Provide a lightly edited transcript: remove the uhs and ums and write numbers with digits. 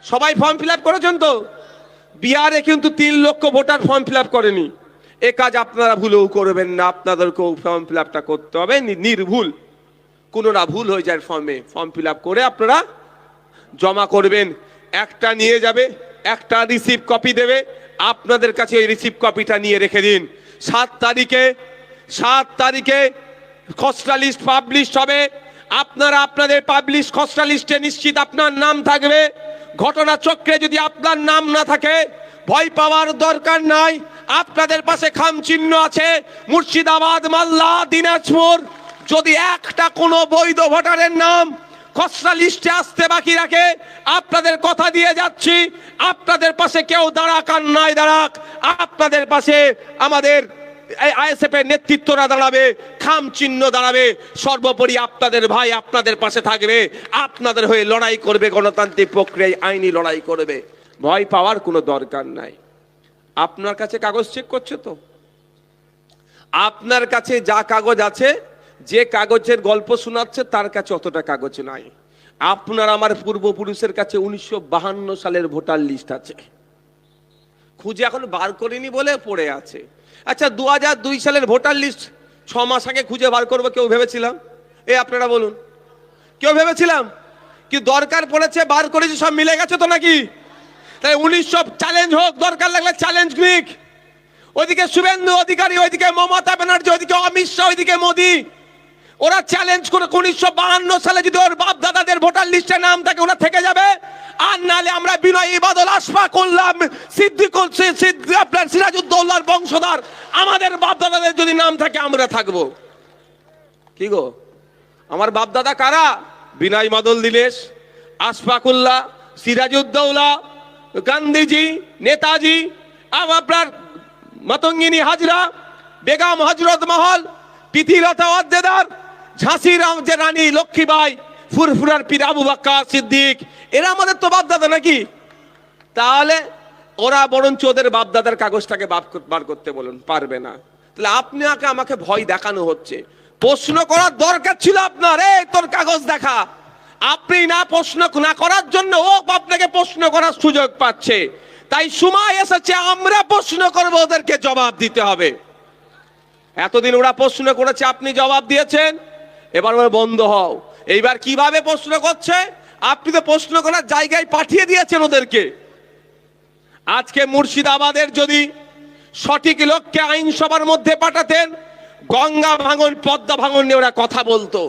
সবাই form fill up করেছেন তো? বিহারে কিন্তু 3 লক্ষ ভোটার ফর্ম ফিল আপ করেনি। এ কাজ আপনারা ভুলেও করবেন না, আপনাদেরকেও ফর্ম ফিল আপটা করতে হবে নির্ভুল, কোনো না ভুল হয়ে যায় ফর্মে। ফর্ম ফিল আপ করে আপনারা জমা করবেন। একটা নিয়ে যাবে, একটা রিসিভ কপি দেবে, আপনাদের কাছে ওই রিসিভ কপিটা নিয়ে রেখে দিন। 7 তারিখে খসড়া লিস্ট পাবলিশ হবে। আপনারা আপনাদের পাবলিশ খসড়া লিস্টে নিশ্চিত আপনার নাম থাকবে। ঘটনাচক্রে যদি আপনার নাম না থাকে ভয় পাওয়ার দরকার নাই, আপনাদের পাশে খাম চিহ্ন আছে। মুর্শিদাবাদ, মালদা, দিনাজপুর যদি একটা কোনো বৈধ ভোটারের নাম খসড়া লিস্টে আসতে বাকি রাখে, আপনাদের কথা দিয়ে যাচ্ছি, আপনাদের পাশে কেউ দাঁড়াক আর নাই দাঁড়াক, আপনাদের পাশে আমাদের আইএসএফ এর নেতৃত্বরা দাঁড়াবে, খাম চিহ্ন দাঁড়াবে। সর্বোপরি আপনাদের ভাই আপনাদের পাশে থাকবে, আপনাদের হয়ে লড়াই করবে, গণতান্ত্রিক প্রক্রিয়ায় আইনি লড়াই করবে। ভয় পাওয়ার কোনো দরকার নাই। আপনার কাছে কাগজ চেক করছে তো? আপনার কাছে যা কাগজ আছে, যে কাগজের গল্প শোনাচ্ছে তার কাছে অতটা কাগজ নাই। আপনার আমার পূর্বপুরুষের কাছে 1952 সালের ভোটার লিস্ট আছে, খুঁজে এখন বার করিনি বলে পড়ে আছে। আচ্ছা, 2002 সালের ভোটার লিস্ট 6 মাস আগে খুঁজে বার করবো কেউ ভেবেছিলাম? আপনারা বলুন, কেউ ভেবেছিলাম? কি দরকার পড়েছে বার করেছি, সব মিলে গেছে তো নাকি? তাই 1900 চ্যালেঞ্জ হোক, দরকার লাগলে চ্যালেঞ্জ নিক। ওইদিকে শুভেন্দু অধিকারী, ওইদিকে মমতা ব্যানার্জি, ওইদিকে অমিত শাহ, ওইদিকে মোদী, ওরা চ্যালেঞ্জ করে 1952 সালে যদি ওর বাপ দাদাদের ভোটার লিস্টে নাম থাকে ওরা থেকে যাবে। আর নালে আমরা বিনয়ী বাদল, আশফাকুল্লাহ, আপনার সিরাজউদ্দৌলার বংশধর, আমাদের বাপ দাদাদের যদি নাম থাকে আমরা থাকবো। কি গো, আমার বাপ দাদা কারা? বিনয় বাদল দীনেশ, আশফাকুল্লাহ, সিরাজউদ্দৌলা, গান্ধীজি, নেতাজি, আপনার মাতঙ্গিনী হাজরা, বেগম হজরত মহল, প্রীতিলতা ওয়াদ্দেদার, ঝাঁসির যে রানী লক্ষ্মীবাই, ফুরফুরার পীর আবু বকর সিদ্দিক, এরা আমাদের তো বাপদাদা নাকি? তাহলে ওরা বরঞ্চ ওদের বাপদাদার কাগজটাকে বার করতে বলুন, পারবে না। তাহলে আপনাকে আমাকে ভয় দেখানো হচ্ছে। প্রশ্ন করার দরকার ছিল আপনার, তোর কাগজ দেখা। আপনি না প্রশ্ন না করার জন্য ও আপনাকে প্রশ্ন করার সুযোগ পাচ্ছে। তাই সময় এসেছে আমরা প্রশ্ন করবো, ওদেরকে জবাব দিতে হবে। এতদিন ওরা প্রশ্ন করেছে, আপনি জবাব দিয়েছেন, এবার বন্ধ হও। এইবার কিভাবে প্রশ্ন করছে? আপনি তো প্রশ্ন করার জায়গায় পাঠিয়ে দিয়েছেন ওদেরকে। আজকে মুর্শিদাবাদের যদি সঠিক লোককে আইনসভার মধ্যে পাঠাতেন, গঙ্গা ভাঙন, পদ্মা ভাঙন নিয়ে ওরা কথা বলতো।